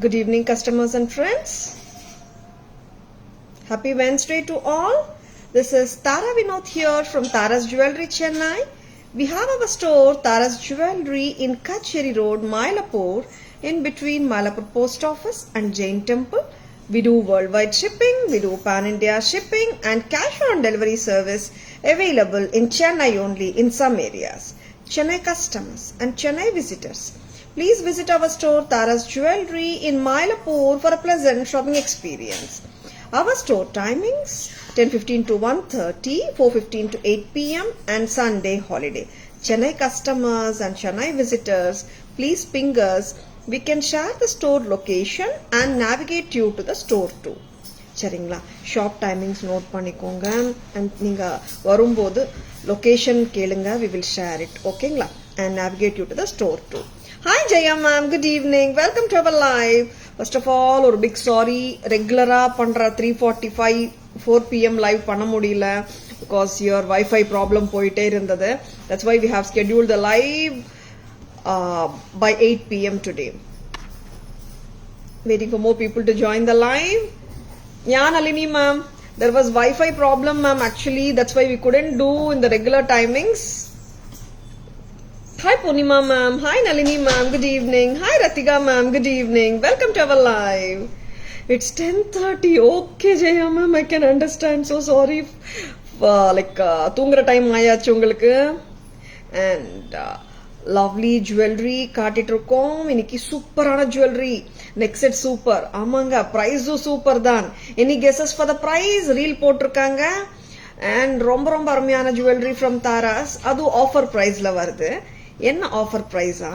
Good evening, customers and friends. Happy Wednesday to all. This is Tara Vinod here from Tara's Jewelry, Chennai. We have our store, Tara's Jewelry, in Kacheri Road, Mylapore, in between Mylapore Post Office and Jain Temple. We do worldwide shipping, we do pan-India shipping and cash on delivery service available in Chennai only in some areas. Chennai customers and Chennai visitors, please visit our store Tara's Jewelry in Mylapore for a pleasant shopping experience. Our store timings 10:15 to 1:30, 4:15 to 8 p.m. and Sunday holiday. Chennai customers and Chennai visitors, please ping us. We can share the store location and navigate you to the store too. சரிங்களா, shop timings note பண்ணிக்கோங்க and நீங்கள் வரும்போது location கேளுங்க, we will share it. ஓகேங்களா, and navigate you to the store too. Hi Jaya ma'am, good evening, welcome to our live. First of all, ஒரு big sorry, ரெகுலரா பண்ற 3:45 4 p.m. live பண்ண முடியல because your Wi-Fi problem போயிட்டே இருந்தது. That's why we have scheduled the live by 8 p.m. today. Waiting for more people to join the live. Yeah, Nalini ma'am, there was Wi-Fi problem ma'am, actually that's why we couldn't do in the regular timings. Hi Purnima ma'am, hi Nalini ma'am, good evening. Hi Ratika ma'am, good evening. Welcome to our live. It's 10:30. Okay Jaya ma'am, I can understand. So sorry. தூங்குற time ஆயாச்சு உங்களுக்கு. And lovely jewellery காட்டிட்டு இருக்கோம். இன்னைக்கு சூப்பரான jewellery, next set super. ஆமாங்க, பிரைஸும் super தான். Any guesses for the price? Reel போட்டிருக்காங்க. அண்ட் ரொம்ப ரொம்ப அருமையான ஜுவல்லரி ஃப்ரம் தாராஸ், அதுவும் ஆஃபர் பிரைஸ்ல வருது. என்ன ஆஃபர் பிரைஸா?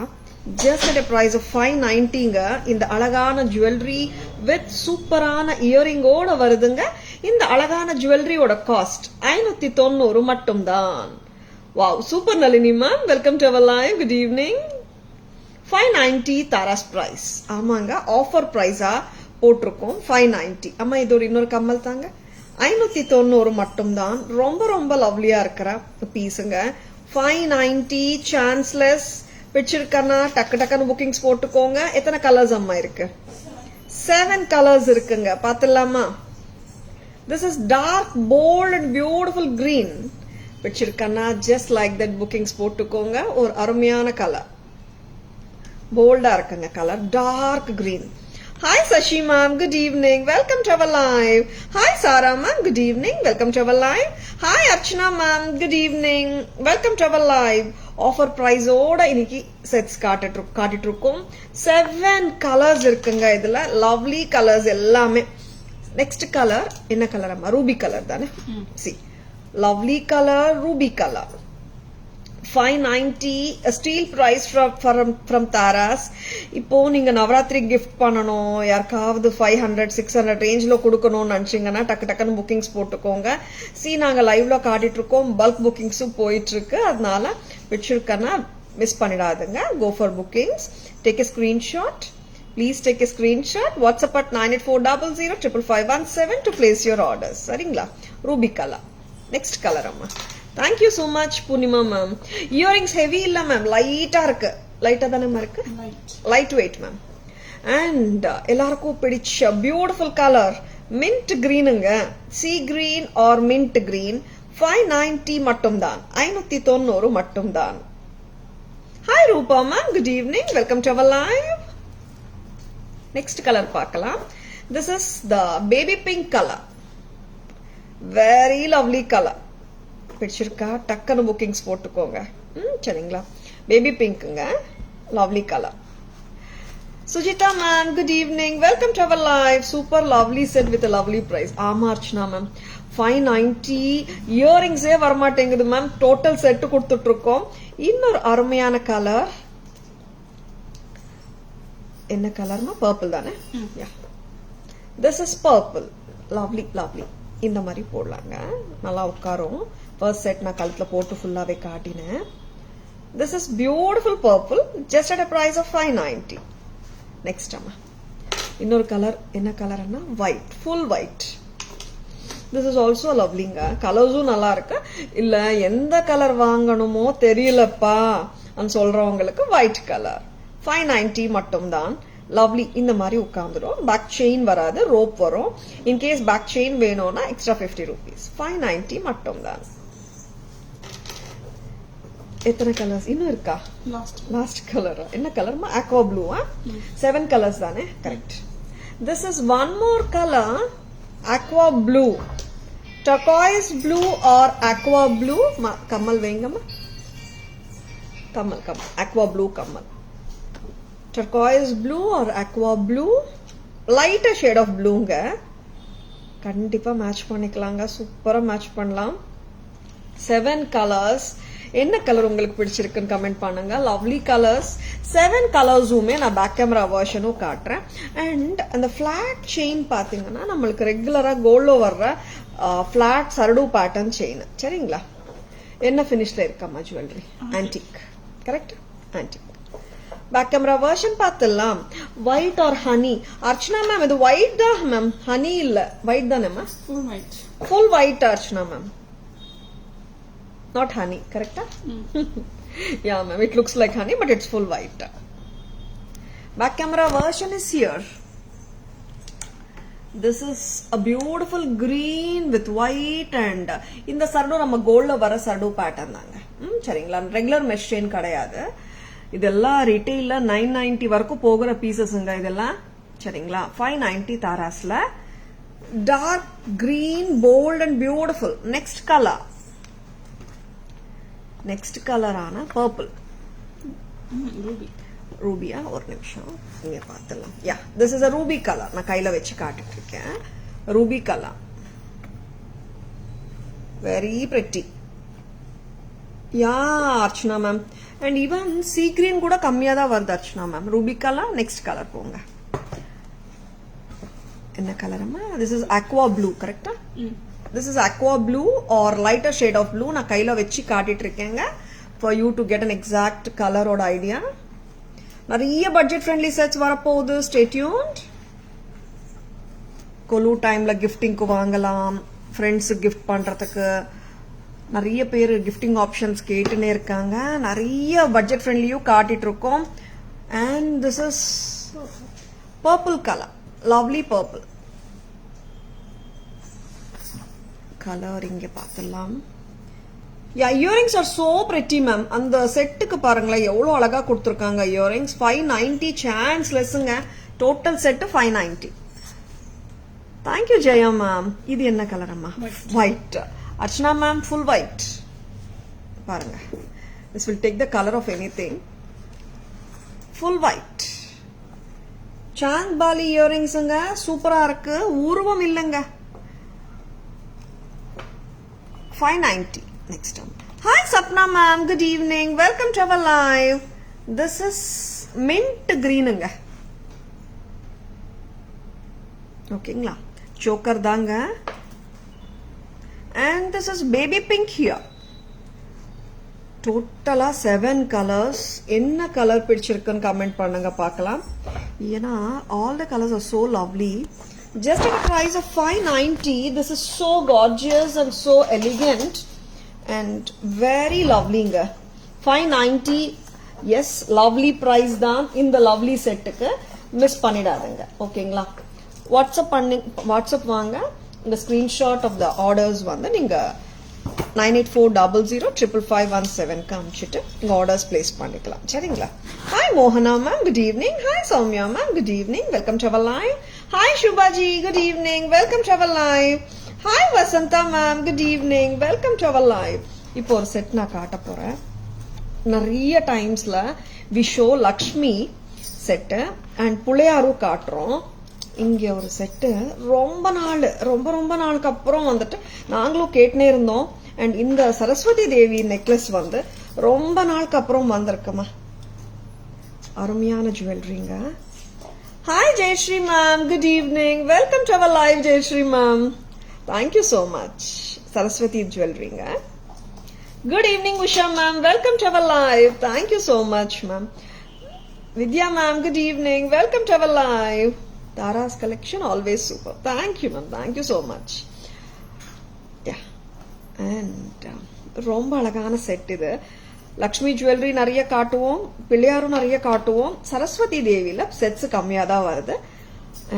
ஜஸ்ட் அட் பிரைஸ் ஆஃப் 590ங்க. இந்த அழகான ஜுவல்லரி வித் சூப்பரான இயரிங்கோட வருதுங்க. இந்த அழகான ஜுவல்லரியோட காஸ்ட் 590 மட்டும்தான். Wow, super Nalini ma'am, welcome to our live, good evening. 590 Tara's price. ஆமாங்க, ஆஃபர் பிரைஸா போட்டிருக்கோம் 590. அம்மா இது ஒரு இன்னொரு கம்மல் தாங்க, 590 மட்டும்தான். ரொம்ப ரொம்ப லவ்லியா இருக்கிற பீஸுங்க. 590 சான்ஸ்லெஸ். பிடிச்சிருக்கனா டக்கு டக்குன்னு புக்கிங்ஸ் போட்டுக்கோங்க. எத்தனை கலர்ஸ் அம்மா இருக்கு? 7 கலர்ஸ் இருக்குங்க, பாத்துலாமா? This is dark, bold and beautiful green. பிடிச்சிருக்கனா just like that புக்கிங்ஸ் போட்டுக்கோங்க. ஒரு அருமையான கலர், போல்டா இருக்குங்க colour, dark green. Hi Sashi ma'am, good evening, welcome to our live. Hi Sara ma'am, good evening, welcome to our live. Hi Archana ma'am, good evening, welcome to our live. Offer price ஓட இன்னைக்கு sets காட்டிட்டு இருக்கோம். 7 colours இருக்குங்க இதுல, lovely colours எல்லாமே. Next colour என்ன colour அம்மா? Ruby colour தானே? சி, lovely color, ruby color. 590 steal price from Tara's. இப்போ நீங்க நவராத்திரி கிஃப்ட் பண்ணணும், யாருக்காவது 500 600 ரேஞ்ச்ல கொடுக்கணும்னு நினைச்சீங்கன்னா டக்கு டக்குன்னு புக்கிங்ஸ் போட்டுக்கோங்க. நாங்க லைவ்ல காட்டிட்டு இருக்கோம், பல்க் புக்கிங்ஸும் போயிட்டு இருக்கு. அதனால பிடிச்சிருக்கனா மிஸ் பண்ணிடாதுங்க. Go for bookings, take a screenshot. Please take a screenshot. WhatsApp at 9840055517 to place your orders. சரிங்களா? Ruby colour. நெக்ஸ்ட் கலர் அம்மா. Thank you so much Poornima ma'am. Earrings heavy இல்ல மேம், லைட்டா இருக்கு. லைட்டா தானே இருக்கு, லைட் வெயிட் மேம். அண்ட் எல்லாருக்கும் பிடிச்ச பியூட்டிஃபுல் கலர் மின்ட் கிரீனுங்க. Sea green or mint green. 590 மட்டும்தான், 590 மட்டும்தான். Hi Rupa ma'am, good evening, welcome to our live. Next colour பார்க்கலாம். This is the baby pink colour, very lovely colour. பிடிச்சிருக்கா? டக்குன்னு bookings போட்டுக்கோங்க. சரிங்களா? பேபி பிங்க்குங்க, lovely colour. Sujitha ma'am, good evening, welcome to our live. Super lovely set with lovely price. ஆமா Archana ma'am, 590 இயரிங்ஸே வரமாட்டேங்குது ma'am. Total set கொடுத்துட்டு இருக்கோம். இன்னொரு அருமையான கலர், என்ன கலர்னா? பர்பிள் தானே? This is purple, lovely lovely. இந்த மாதிரி போடலாங்க, நல்லா உட்காரும். ஃபர்ஸ்ட் செட் நான் கழுத்துல போட்டு ஃபுல்லாவே காட்டினேன். This is beautiful purple, just at a price of 590. Next அம்மா இன்னொரு கலர், என்ன கலர்னா? White, full white. This is also லவ்லிங்க. கலர்ஸும் நல்லா இருக்கு. இல்ல எந்த கலர் வாங்கணுமோ தெரியலப்பா சொல்றவங்களுக்கு ஒயிட் கலர் 590 மட்டும்தான். லவ்லி இந்த மாதிரி உட்காந்துரும். பேக் செயின் வராது, ரோப் வரும். இன்கேஸ் பேக் செயின் வேணும்னா எக்ஸ்ட்ரா 50 rupees. 590 மட்டும் தான். எத்தனை கலர்ஸ் இன்னும் இருக்கா? லாஸ்ட் கலர் என்ன கலர்மா? aqua blue. 7 colors தானே? Correct. This is one more color, aqua blue. Turquoise blue or aqua blue. கம்மல் வைங்கம்மா. கம்மல் aqua blue கம்மல். Turquoise blue or aqua blue, lighter shade of blueங்க. கண்டிப்பா மேட்ச் பண்ணிக்கலாங்க, சூப்பரா மேட்ச் பண்ணலாம். 7 colors. என்ன கலர் உங்களுக்கு பிடிச்சிருக்குன்னு கமெண்ட் பண்ணுங்க. Lovely colours. 7 கலர்ஸுமே நான் பேக் கேமரா வெர்ஷனும் காட்டுறேன். அண்ட் அந்த ஃபிளாட் செயின் பாத்தீங்கன்னா நம்மளுக்கு ரெகுலரா கோல்ட்ல வர்ற ஃபிளாட் சரடு பேட்டர்ன் செயின். சரிங்களா? என்ன ஃபினிஷ்ல இருக்கம்மா jewellery? Antique. Correct? Antique. Back camera version பார்த்துடலாம். White or honey? Archana ma'am இது ஒயிட் தான் மேம், ஹனி இல்ல. ஒயிட் தானே ma'am? Full white Archana ma'am, not honey. கரெக்டா? Yeah ma'am, it looks like honey but it's full white. Back camera version is here. This is a beautiful green with white and இந்த சரடு நம்ம கோல்ட்ல வர சரடு pattern தாங்க. சரிங்களா? Regular mesh chain கிடையாது. இதெல்லாம் ரிட்டெயில்ல 990 வரைக்கும் போகிற பீசஸ்ங்க இதெல்லாம். சரிங்களா? 590 தாராஸ்ல. Dark green, bold and beautiful. Next கலரான பர்பிள். ரூபியா? ஒரு நிமிஷம் நீங்க பார்த்துலாம். Yeah, this is a ruby colour. நான் கையில வச்சு காட்டிட்டு இருக்கேன். Ruby colour, very pretty. Yeah Archana ma'am. And even sea green கூட கம்மியா தான் வருது Archana ma'am. Ruby colour. Next colour போங்க. என்ன கலரம்மா? This is aqua blue. கரெக்டா? This is aqua blue or lighter shade of blue. நான் கையில வச்சு காட்டிட்டு இருக்கேங்க for you to get an exact கலரோட ஐடியா. நிறைய பட்ஜெட் ஃப்ரெண்ட்லி செட்ஸ் வரப்போகுது. Stay tuned. கொலு டைம்ல கிஃப்டிங்க்கு வாங்கலாம், ஃப்ரெண்ட்ஸு கிஃப்ட் பண்றதுக்கு. நிறைய பேர் கிஃப்டிங் ஆப்ஷன்ஸ் கேட்டுனே இருக்காங்க. நிறைய பட்ஜெட் ஃப்ரெண்ட்லியும் காட்டிட்டு இருக்கோம். And this is purple colour. Lovely purple colour. இங்க பார்த்துடலாம். Yeah, earrings are so pretty ma'am. அந்த செட்டுக்கு பாருங்களேன் எவ்வளவு அழகா கொடுத்துருக்காங்க இயரிங்ஸ். 590 சான்ஸ் லெஸ்ஸுங்க. Total set 590. Thank you Jaya ma'am. இது என்ன கலர் அம்மா? White. Archana ma'am full white. பாருங்க, this will take the colour of anything. Full white. Chandbali இயரிங்ஸுங்க, சூப்பரா இருக்கு. உருவம் இல்லைங்க. 590. Next one. Hi Sapna ma'am, good evening. Welcome to our live. This is mint greenங்க. ஓகேங்களா? choker தாங்க. And this is baby pink here. டோட்டலா 7 colors. என்ன colour பிடிச்சிருக்குன்னு கமெண்ட் பண்ணுங்க பார்க்கலாம். ஏன்னா all the colors are so lovely. Just at a price of 590, this is so gorgeous and so elegant and very lovelyங்க. 590. yes, lovely price தான். இந்த lovely செட்டுக்கு miss பண்ணிடாதீங்க. ஓகேங்களா? வாட்ஸ்அப் வாங்க. இந்த ஸ்கிரீன்ஷாட் ஆஃப் த ஆர்டர்ஸ் வந்து நீங்க 9840055517 காமிச்சிட்டு இங்க ஆர்டர்ஸ் பிளேஸ் பண்ணிக்கலாம். சரிங்களா? ஹாய் மோகனா ma'am, good evening. Hi Soumya ma'am, good evening. Welcome to our live. Hi சுபாஜி, good evening. Welcome to our live. Hi Vasantha ma'am, good evening. Welcome to our live. இப்போ ஒரு செட் நான் காட்ட போறேன். நிறைய டைம்ஸ்ல we show Lakshmi set and புளையாரும் காட்டுறோம். இங்க ஒரு செட்டு ரொம்ப நாளுக்கு அப்புறம் வந்துட்டு நாங்களும் கேட்டுனே இருந்தோம். அண்ட் இந்த சரஸ்வதி தேவி நெக்லஸ் வந்து ரொம்ப நாளுக்கு அப்புறம் வந்திருக்குமா. அருமையான ஜுவல்லரிங்க. Hi Jayashree ma'am, good evening. Welcome to our live Jayashree ma'am. Thank you so much. Saraswati ஜுவல்லரிங்க. Good evening Usha ma'am, welcome to our live. Thank you so much ma'am. Vidya ma'am, good evening. Welcome to our live. Tara's collection always super. Thank you ma'am, thank you so much. Yeah, and ரொம்ப அழகான set இது. Lakshmi jewellery நிறைய காட்டுவோம், பிள்ளையாரும் நிறைய காட்டுவோம். Saraswati தேவியில sets கம்மியா தான் வருது.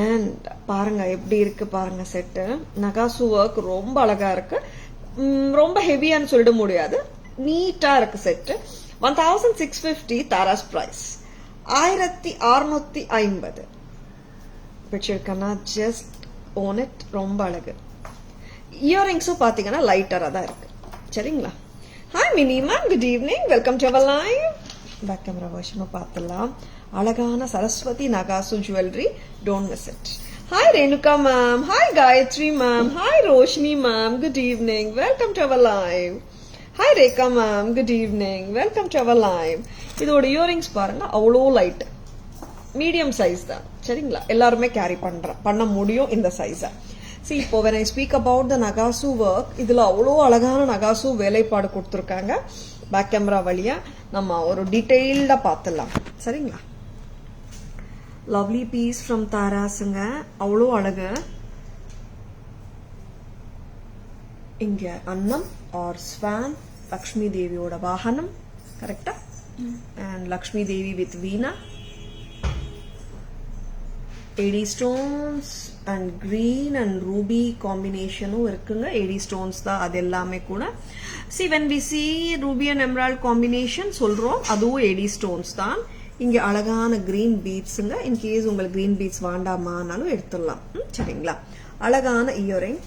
அண்ட் பாருங்க எப்படி இருக்கு பாருங்க செட்டு. நகாசு ஒர்க் ரொம்ப அழகா இருக்கு. ரொம்ப ஹெவியான்னு சொல்லிட முடியாது, நீட்டா இருக்கு செட்டு. 1650 Tara's price. 1650 வச்சிருக்கேன்னா ஜஸ்ட் ஓன் இட். ரொம்ப அழகு. இயரிங்ஸும் பாத்தீங்கன்னா லைட்டரா தான் இருக்கு. சரிங்களா? Hi Mini ma'am, good evening, welcome to our live. Back camera வெர்ஷனும் பார்த்துடலாம். அழகான சரஸ்வதி நகாசு jewellery, don't miss it. Hi Renuka ma'am, hi Gayathri ma'am, hi Roshini ma'am, good evening, welcome to our live. Hi Rekha ma'am, good evening, welcome to our live. இதோட earrings பாருங்க, அவ்வளோ light, medium size தான். சரிங்களா? எல்லாருமே கேரி பண்ண முடியும் இந்த சைஸை. See, இப்போ when I speak about the நகாசு work, இதுல அவ்வளோ அழகான நகாசு வேலைப்பாடு கொடுத்துருக்காங்க. பேக் கேமரா வழியா நம்ம ஒரு டீடைல்டா பார்த்துடலாம். சரிங்களா? லவ்லி பீஸ் ஃப்ரம் தாராஸுங்க, அவ்வளோ அழகு. இங்க அன்னம் ஆர் ஸ்வான், லக்ஷ்மி தேவியோட வாகனம், கரெக்டா? And Lakshmi Devi with Veena. AD stones and green and ruby combinationும் இருக்குங்க. AD stones தான் அது எல்லாமே கூட. See, when we see ruby and emerald combination சொல்றோம், அதுவும் AD stones தான். இங்க அழகான green beadsங்க. in case உங்களுக்கு green beads வேண்டாமானாலும் எடுத்துடலாம். சரிங்களா? அழகான இயரிங்,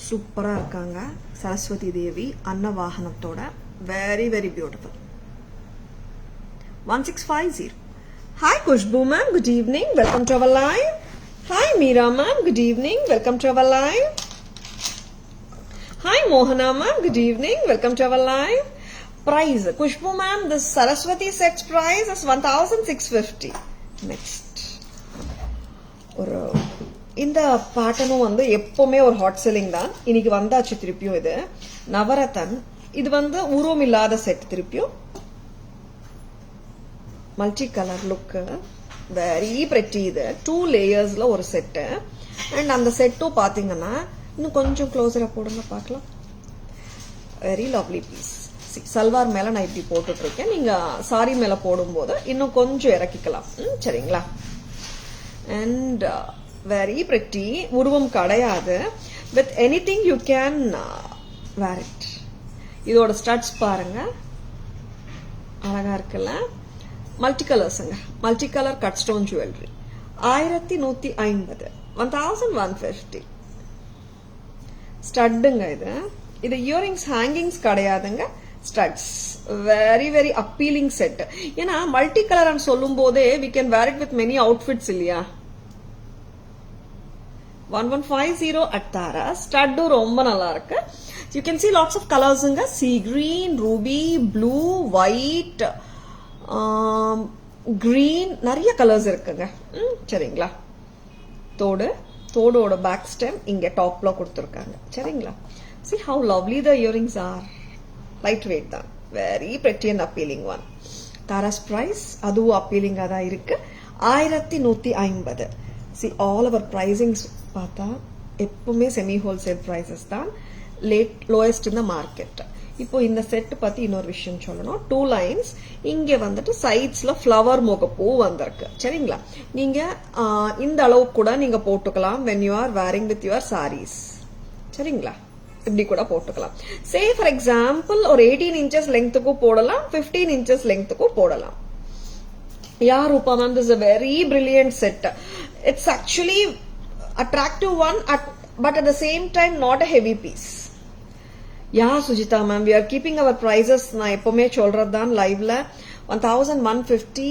சூப்பரா இருக்காங்க. சரஸ்வதி தேவி அன்ன வாகனத்தோட, very very beautiful. 1650. Hi Kushbu ma'am, good evening, welcome to our live. Hi Meera ma'am, good evening, welcome to our live. Hi Mohana ma'am, good evening, welcome to our live. Price, Kushbu ma'am, this Saraswati set's price is 1650. Next. ஒரு இந்த பேட்டர்னும் வந்து எப்பவுமே ஒரு hot selling தான். இன்னைக்கு வந்தாச்சு திருப்பியும். இது நவரத்தன். இது வந்து உருவம் இல்லாத செட். திருப்பியும் multi colour look, very pretty. இது 2 லேயர்ஸ்ல ஒரு செட்டு. அண்ட் அந்த செட்டும் பாத்தீங்கன்னா இன்னும் கொஞ்சம் க்ளோஸரா போடுங்க பார்க்கலாம். Very lovely piece. சல்வார் மேல நான் இப்படி போட்டுட்டு இருக்கேன். நீங்க சாரி மேல போடும்போது இன்னும் கொஞ்சம் இறக்கிக்கலாம். சரிங்களா? And very pretty. உருவம் கிடையாது. With anything you can wear it. இதோட ஸ்டட்ஸ் பாருங்க, அழகா இருக்குல்ல? மல்டி கலர்ஸுங்க, multi colour cut stone jewellery. 1150, 1150 ஸ்டட்டுங்க. இது இயரிங்ஸ் ஹேங்கிங்ஸ் கிடையாதுங்க, studs. Very very appealing set. ஏன்னா மல்டி கலர் சொல்லும் போதே we can wear it with many outfits இல்லையா? 1150 அட் தாரா. ஸ்டட்டும் ரொம்ப நல்லா இருக்கு. You can see lots of கலர்ஸுங்க. Sea green, ruby, blue, white, green, நிறைய கலர்ஸ் இருக்குங்க. சரிங்களா? தோடோட பேக் ஸ்டெம் இங்க டாப்ல கொடுத்துருக்காங்க. சரிங்களா? see how lovely the earrings are. light weight தான், very pretty and appealing one. Tara's price அதுவும் அப்பீலிங்கா தான் இருக்கு. 1150. see all our pricings பார்த்தா எப்பவுமே செமி ஹோல்சேல் பிரைசஸ் தான், லோயஸ்ட் இன் த மார்க்கெட். இப்போ இந்த செட் பத்தி இன்னொரு விஷயம் சொல்லணும். 2 லைன்ஸ் இங்க வந்துட்டு சைட்ஸ்ல ஃப்ளவர் முகப்பூ வந்திருக்கு. சரிங்களா? நீங்க இந்த அளவு கூட நீங்க போட்டுக்கலாம் when you are wearing with your sarees. சரிங்களா? இப்படி கூட போட்டுக்கலாம். சே ஃபார் எக்ஸாம்பிள் ஒரு 18 இன்ச்சஸ் லெங்க்த்துக்கும் போடலாம், 15 இன்ச்சஸ் லெங்க்த்துக்கும் போடலாம். Yeah, Rupa ma'am, this is a very brilliant set. It's actually attractive one, but at the same time not a heavy piece. Yeah, Sujita ma'am, we are keeping our prices. நான் எப்பவுமே சொல்றதுதான் லைவ்ல 1150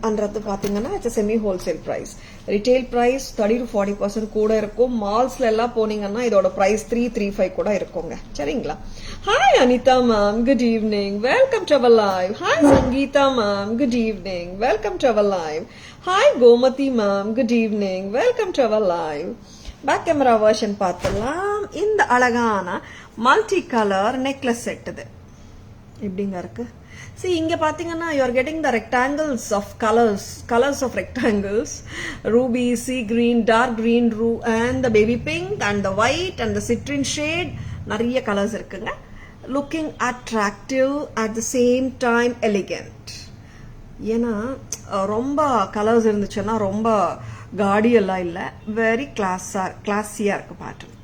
அன்றது பாத்தீங்கன்னா it's a semi wholesale price. retail price 30 to 40% கூட இருக்கும். மால்ஸ்ல எல்லாம் போனீங்கன்னா இதோட பிரைஸ் 335 கூட இருக்குங்க. சரிங்களா? Hi Anita ma'am, good evening, welcome to our live. Hi Sangeeta ma'am, good evening, welcome to our live. Hi Gomati ma'am, good evening, welcome to our live. Back camera version பார்த்தலாம். இந்த அழகான multi colour necklace set இது எப்படிங்க இருக்கு? See, இங்க பாத்தீங்கன்னா you are getting the rectangles of colors of rectangles, ruby, sea green, dark green, and the baby pink and the white and the citrine shade. நிறைய colours இருக்குங்க. Looking attractive at the same time elegant. ஏன்னா ரொம்ப colours இருந்துச்சுன்னா ரொம்ப காடியெல்லாம் இல்லை, very கிளாஸியா இருக்கு pattern.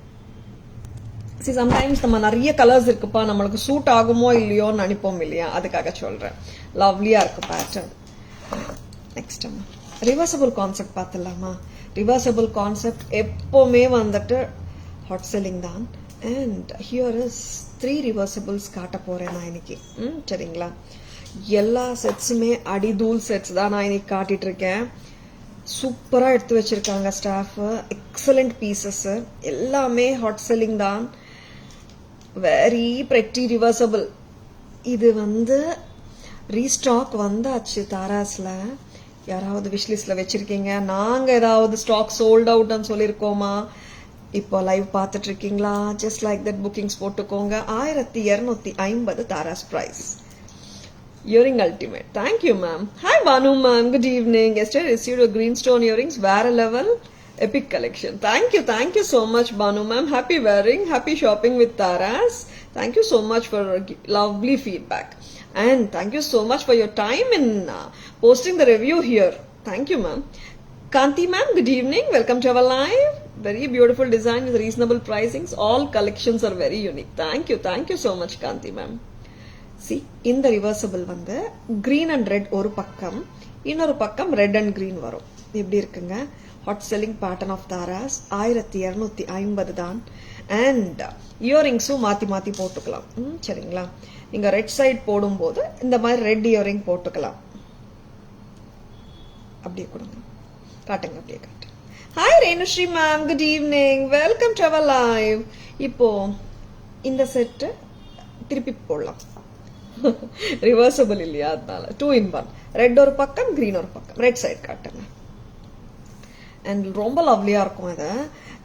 Sometimes நம்ம நிறைய கலர்ஸ் இருக்குப்பா, நம்மளுக்கு சூட் ஆகுமோ இல்லையோன்னு நினைப்போம் இல்லையா, அதுக்காக சொல்றேன். லவ்லியா இருக்கு பேட்டர்ன். நெக்ஸ்ட் ரிவர்சபிள் கான்செப்ட் பார்த்துலாமா? ரிவர்சபிள் கான்செப்ட் எப்பவுமே வந்துட்டு ஹாட் செல்லிங் தான். அண்ட் ஹியர் இஸ் 3 ரிவர்சபிள்ஸ் காட்ட போறேன் நான் இன்னைக்கு. சரிங்களா? எல்லா செட்ஸுமே அடிதூள் செட்ஸ் தான் நான் இன்னைக்கு காட்டிட்டு இருக்கேன். சூப்பரா எடுத்து வச்சிருக்காங்க ஸ்டாஃப், எக்ஸலண்ட் பீசஸ், எல்லாமே ஹாட் செல்லிங் தான். Very pretty reversible. இது வந்து ரீஸ்டாக் வந்தாச்சு தாராஸ்ல. யாராவது விஷ்லிஸ்ட்ல வச்சிருக்கீங்க? நாங்க ஏதாவது ஸ்டாக் சோல்ட் அவுட்னு சொல்லிருக்கோமா? இப்போ லைவ் பார்த்துட்டு இருக்கீங்களா? ஜஸ்ட் லைக் தட் புக்கிங்ஸ் போட்டுக்கோங்க. 1250 Tara's price. Earring ultimate. Thank you, ma'am. Hi, Banu, ma'am. Good evening. Yesterday received a green stone earrings. Wear a level. Epic collection. Thank you so much, Banu, ma'am. Happy wearing. Happy shopping with Taras. Thank you so much for lovely feedback. And thank you so much for your time in posting the review here. Thank you, ma'am. Kanti, ma'am. Good evening. Welcome to our live. Very beautiful design with reasonable pricings. All collections are very unique. Thank you so much, Kanti, ma'am. See, இந்த reversible வந்து green and red ஒரு பக்கம், இன்னொரு பக்கம் red and green வரும். எப்படி இருக்குங்க? Hot selling pattern of Tara's. 1250 தான். அண்ட் இயரிங்ஸும் மாத்தி மாத்தி போட்டுக்கலாம். சரிங்களா? நீங்க ரெட் சைட் போடும்போது இந்த மாதிரி ரெட் இயரிங் போட்டுக்கலாம். அப்படியே கொடுங்க, காட்டுங்க, அப்படியே காட்டு. Hi Renushree ma'am, good evening, welcome to our live. இப்போ இந்த செட்டு திருப்பி போடலாம். ரிவர்சபிள் இல்லையா, அதனால 2 in 1. ரெட் ஒரு பக்கம், கிரீன் ஒரு பக்கம். ரெட் சைட் காட்டுங்க. அண்ட் ரொம்ப லவ்லியா இருக்கும். இது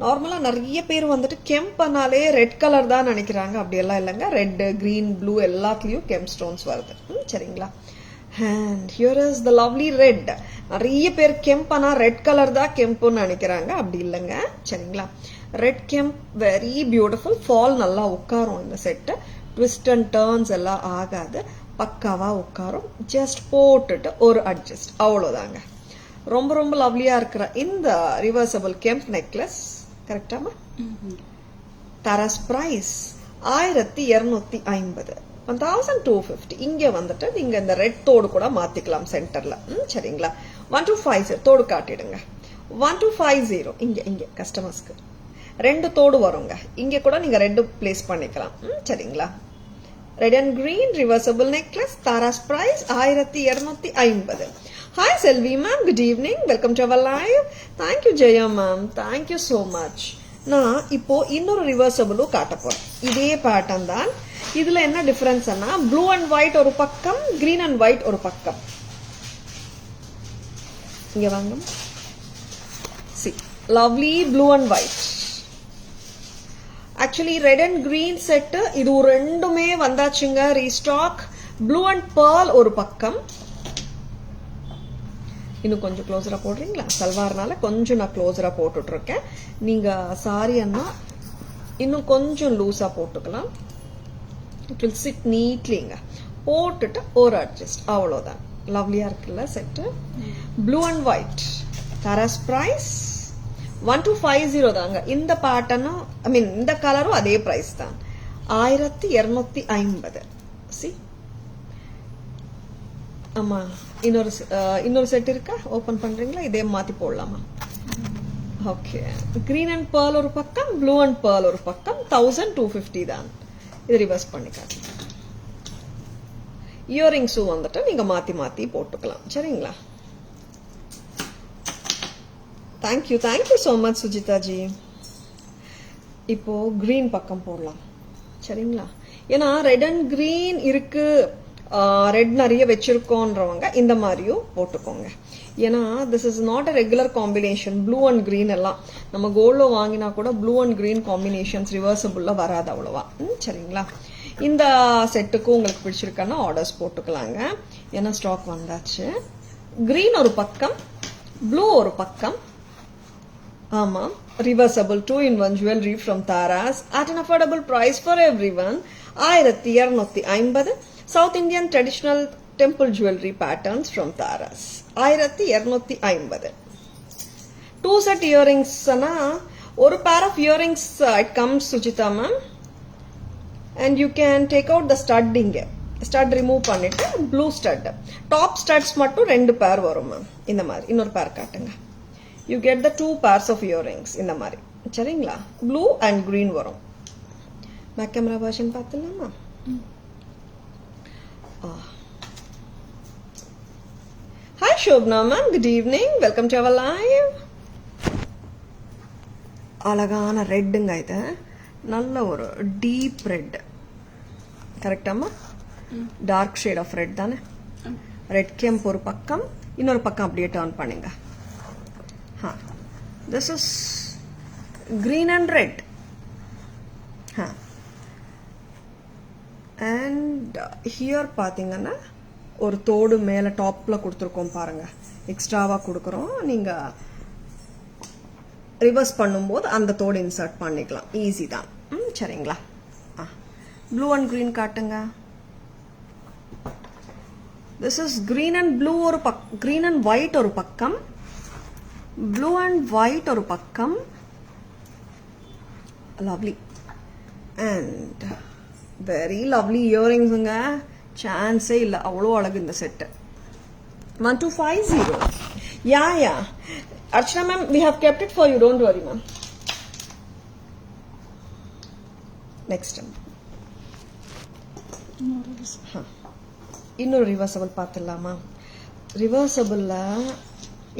நார்மலா நிறைய பேர் வந்துட்டு கெம்ப் பண்ணாலே ரெட் கலர் தான் நினைக்கிறாங்க. அப்படியெல்லாம் இல்லைங்க. ரெட், கிரீன், ப்ளூ எல்லாத்துலயும் கெம்ப் ஸ்டோன்ஸ் வருது. சரிங்களா? And here is the lovely red. நிறைய பேர் கெம்ப் பண்ணா ரெட் கலர் தான் கெம்புன்னு நினைக்கிறாங்க. அப்படி இல்லைங்க. சரிங்களா? Red kemp very beautiful. Fall நல்லா உட்காரும் இந்த செட்டு. ட்விஸ்ட் அண்ட் டர்ன்ஸ் எல்லாம் ஆகாது, பக்காவா உட்காரும். ஜஸ்ட் போட்டுட்டு ஒரு அட்ஜஸ்ட், அவ்வளவுதாங்க. ரொம்ப ரொம்ப லவ்லியா இருக்கிற இந்த ரிவர்சபிள் கெம்ப் நெக்லஸ் கரெக்டாமா? தாராஸ் பிரைஸ் 1250, 1250. இங்க வந்துட்டு நீங்க இந்த ரெட் தோடு கூட மாத்திக்கலாம் சென்டர்ல. சரிங்களா? 1250 தோடு காட்டிடுங்க. 1250 இங்க கஸ்டமர்ஸ்க்கு 2 தோடு வருங்க. இங்க கூட நீங்க 2 பிளேஸ் பண்ணிக்கலாம். சரிங்களா? Red and green reversible necklace. Tara's price 1250. Hi Selvi ma'am, good evening, welcome to our live. Thank you Jaya ma'am, thank you so much. நான் இப்போ இன்னொரு ரிவர்சபிளும் காட்ட போறேன். இதே பேட்டர்ன் தான். இதுல என்ன டிஃபரன்ஸ்னா ப்ளூ அண்ட் ஒயிட் ஒரு பக்கம், கிரீன் அண்ட் ஒயிட் ஒரு பக்கம். இங்க வாங்க. C, lovely blue and white. Actually red and green set இது ரெண்டுமே வந்தாச்சுங்க ரீஸ்டாக். ப்ளூ அண்ட் pearl ஒரு பக்கம். இன்னும் கொஞ்சம் க்ளோஸரா போடுறீங்களா? சல்வார்னால கொஞ்சம் நான் க்ளோஸரா போட்டுட்டு இருக்கேன். நீங்க சாரி அண்ணா இன்னும் கொஞ்சம் லூஸா போட்டுக்கலாம். இட் வில் சிட் நீட்லிங்க. போட்டுட்டு ஒரு அட்ஜஸ்ட், அவ்வளவுதான். லவ்லியா இருக்குல்ல set. Blue and white. Tara's price 1250 தாங்க. இந்த பேட்டர்னும் இந்த கலரும் அதே பிரைஸ் தான். 1250. சி, ஆமா. இன்னொரு செட் இருக்கா? ஓபன் பண்றீங்களா? இதே மாத்தி போடலாமா? ஓகே. கிரீன் அண்ட் pearl ஒரு பக்கம், ப்ளூ அண்ட் pearl ஒரு பக்கம். 1250 தான். இது ரிவர்ஸ் பண்ணிக்காட்டு. இயரிங்ஸும் வந்துட்டு நீங்க மாத்தி மாத்தி போட்டுக்கலாம். சரிங்களா? Thank you so much Sujitha G. இப்போ கிரீன் பக்கம் போடலாம். சரிங்களா? ஏன்னா ரெட் அண்ட் கிரீன் இருக்கு, ரெட் நிறைய வச்சிருக்கோன்றவங்க இந்த மாதிரியும் போட்டுக்கோங்க. ஏன்னா this is not a regular combination. Blue and green எல்லாம் நம்ம கோல்ட்ல வாங்கினா கூட ப்ளூ அண்ட் கிரீன் காம்பினேஷன்ஸ் ரிவர்சபிள்ல வராது அவ்வளவா. சரிங்களா? இந்த செட்டுக்கும் உங்களுக்கு பிடிச்சிருக்கான ஆர்டர்ஸ் போட்டுக்கலாங்க. ஏன்னா ஸ்டாக் வந்தாச்சு. கிரீன் ஒரு பக்கம், ப்ளூ ஒரு பக்கம். ஆமா, reversible 2-in-1 jewelry from Taras at an affordable price for everyone. 1250 South Indian traditional temple jewelry patterns from Taras. 1250. 2 set earrings na ஒரு pair of earrings it comes Sujita ma'am, and you can take out the stud inge. Stud remove பண்ணிட்டு blue stud. Top studs மட்டும் 2 pair வரும் ma'am. இந்த மாதிரி இன்னொரு pair காட்டுங்க. You get the 2 pairs of earrings இந்த மாதிரி. சரிங்களா? Blue and green வரும். பேக் கேமரா வெர்ஷன் பார்த்தலாமா? Hi Shobna ma'am, good evening. Welcome to our live. அழகான ரெட்டுங்க இது. நல்ல ஒரு டீப் ரெட். கரெக்டாமா? டார்க் ஷேட் ஆஃப் ரெட் தானே? ரெட் கெம்ப் ஒரு பக்கம், இன்னொரு பக்கம் அப்படியே டர்ன் பண்ணுங்க. This is green and red. And here பாத்தீங்கன்னா ஒரு தோடு மேல டாப்ல கொடுத்துருக்கோம் பாருங்க. எக்ஸ்ட்ராவா கொடுக்குறோம். நீங்க ரிவர்ஸ் பண்ணும்போது அந்த தோடு இன்சர்ட் பண்ணிக்கலாம். ஈஸி தான். சரிங்களா? ப்ளூ அண்ட் கிரீன் காட்டுங்க. This is green and blue ஒரு green and white ஒரு பக்கம், blue and white ஒரு பக்கம். Lovely. And very lovely earrings ங்க. சான்ஸே இல்ல, அவ்வளோ அழகு இந்த set. 1250. Yeah. Archana ma'am, we have kept it for you. Don't worry ma'am. Next time. இன்னொரு ரிவர்சபிள் பார்த்துடலாமா? ரிவர்சபிள்ல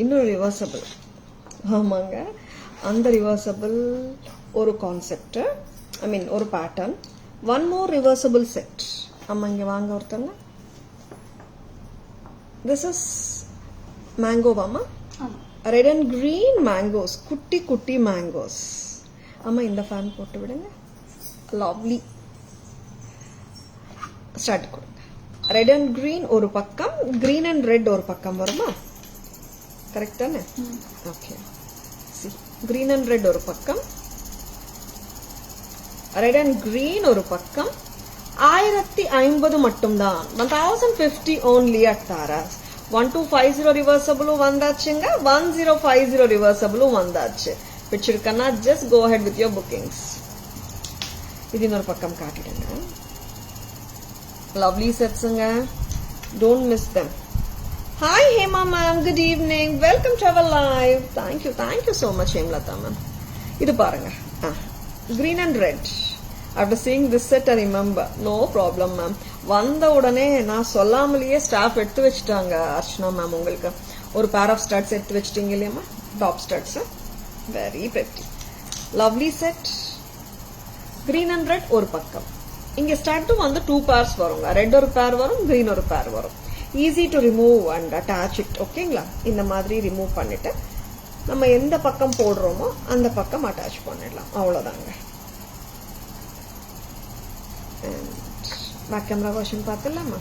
இன்னொரு ரிவர்சபிள். ஆமாங்க, அந்த ரிவர்சபிள் ஒரு கான்செப்ட், ஐ மீன் ஒரு pattern. One more reversible set. ஆமா, இங்க வாங்க ஒருத்தங்க. திஸ் இஸ் மேங்கோவாமா? ரெட் அண்ட் கிரீன் மேங்கோஸ், குட்டி குட்டி மேங்கோஸ். ஆமா, இந்த ஃபேன் போட்டு விடுங்க. லவ்லி. ஸ்டார்ட் கொடுங்க. ரெட் அண்ட் கிரீன் ஒரு பக்கம், கிரீன் அண்ட் ரெட் ஒரு பக்கம் வருமா? கரெக்ட் தானே? ஓகே. கிரீன் அண்ட் ரெட் ஒரு பக்கம், ரெட் அண்ட் கிரீன் ஒரு பக்கம். 1050 மட்டும்தான். 1050 only at Taras. 1250 ரிவர்சபிளும் வந்தாச்சுங்க, 1050 ரிவர்சபிளும் வந்தாச்சு. பிடிச்சிருக்கன்னா just go ahead with your bookings. இது இன்னொரு பக்கம் காட்டிடுங்க. Lovely setsங்க. Don't miss them. Hi Hema ma'am, good evening. Welcome to our live. Thank you so much Hemlata ma'am. இது பாருங்க. Green and red. After seeing this set I remember. No problem ma'am. வந்த உடனே நான் சொல்லாமலேயே staff எடுத்து வச்சுட்டாங்க Archana ma'am. உங்களுக்கு ஒரு pair of studs எடுத்து வச்சிட்டீங்க இல்லையாமா? Top studs. Very pretty. Lovely set. Green and red ஒரு பக்கம். இங்க ஸ்டட்டும் வந்து 2 பேர்ஸ் வருங்க. ரெட் ஒரு பேர் வரும், கிரீன் ஒரு பேர் வரும். Easy to remove and attach it. ஓகேங்களா? இந்த மாதிரி ரிமூவ் பண்ணிட்டு நம்ம எந்த பக்கம் போடுறோமோ அந்த பக்கம் அட்டாச் பண்ணிடலாம். அவ்வளவுதாங்க. பேக் கேமரா வெர்ஷன் பார்த்துடலாமா?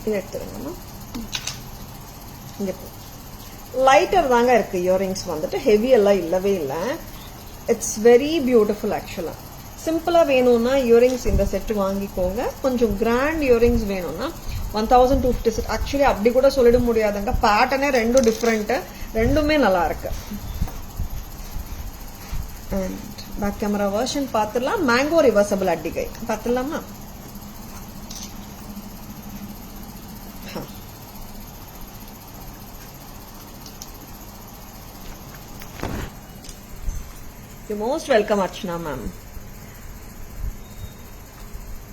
இது எடுத்துருங்கம்மா. இங்க லைட்டர் தாங்க இருக்கு. இயரிங்ஸ் வந்துட்டு ஹெவி எல்லாம் இல்லவே இல்லை. It's very beautiful. ஆக்சுவலா சிம்பிளா வேணும்னா இயரிங்ஸ் இந்த செட் வாங்கிக்கோங்க. கொஞ்சம் கிராண்ட் இயரிங்ஸ் வேணும்னா 1250 செட். ஆக்சுவலி அப்படி கூட சொல்லிட முடியாதுங்க. பேட்டர்னே ரெண்டும் டிஃப்ரெண்ட், ரெண்டுமே நல்லா இருக்கு. அண்ட் பேக் கேமரா வெர்ஷன் பார்த்துடலாம். மேங்கோ ரிவர்சபிள் அட்டிகை பார்த்துடலாமா? You most welcome Archana ma'am.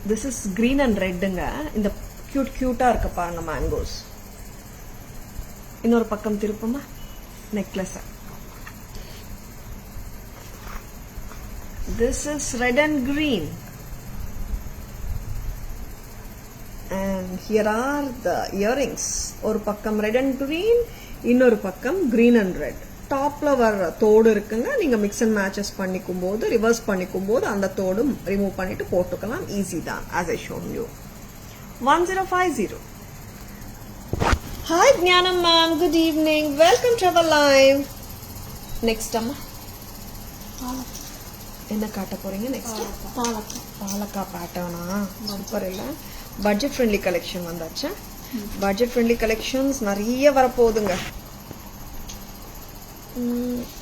This is green அண்ட் ரெட்டுங்க. இந்த கியூட்டா இருக்க பாருங்க மேங்கோஸ். இன்னொரு பக்கம் திருப்பமா? Necklace. This is red and green. And here are the earrings. ஒரு பக்கம் red and green, இன்னொரு பக்கம் green and red. டாப்ல வர்ற தோடு இருக்குங்க. நீங்க மிக்ஸ் அண்ட் மேட்சஸ் பண்ணிக்கும் போது, ரிவர்ஸ் பண்ணிக்கும் போது அந்த தோடு ரிமூவ் பண்ணிட்டு போட்டுக்கலாம். ஈஸி தான், as I shown you. 1050. Hi Jnanam ma'am, good evening. Welcome to our live. Next amma. என்ன காட்ட போறீங்க நெக்ஸ்ட்? பாலக்கா பேட்டர்னா சூப்பர் இல்ல? பட்ஜெட் ஃப்ரெண்ட்லி கலெக்ஷன் வந்தாச்சு. பட்ஜெட் ஃப்ரெண்ட்லி கலெக்ஷன்ஸ் நிறைய வரப்போகுதுங்க.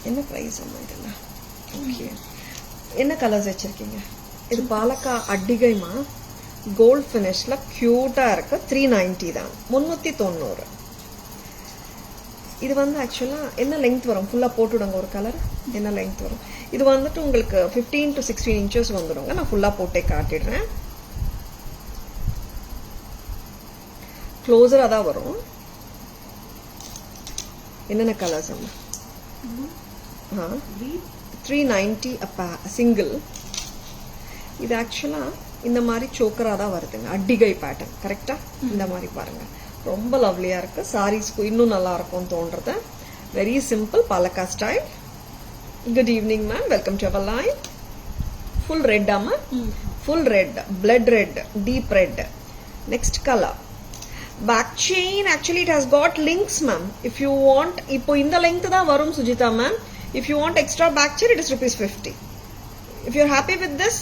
என்ன பிரைஸ் அம்மா இதுல? ஓகே, என்ன கலர்ஸ் வச்சிருக்கீங்க? இது பாலக்கா அட்டிகைமா, கோல்ட் ஃபினிஷ்ல கியூட்டா இருக்கு. 390 தான், 390. இது வந்து ஆக்சுவலா என்ன லெங்த் வரும்? ஃபுல்லா போட்டுடுங்க ஒரு கலர். என்ன லெங்த் வரும்? இது வந்துட்டு உங்களுக்கு 15 to 16 inches வந்துடுங்க. நான் ஃபுல்லா போட்டே காட்டிடுறேன். க்ளோஸரா தான் வரும். என்னென்ன கலர்ஸ் அம்மா? 390 சிங்கிள். இது ஆக்சுவலா இந்த மாதிரி சோக்கரா தான் வருதுங்க. அட்டிகை பேட்டர்ன் கரெக்டா? இந்த மாதிரி பாருங்க, ரொம்ப லவ்லியா இருக்கு. சாரீஸ்க்கு இன்னும் நல்லா இருக்கும்னு தோன்றது. வெரி சிம்பிள் பாலக்கா style. Good evening ma'am, welcome to our live. Full red ஆமா? Full red, blood red, deep red. Next colour back chain. Actually it has got links ma'am. If you want, இப்போ இந்த length தான் வரும் Sujitha ma'am. If you want extra back chain, it is ₹50. If you are happy with this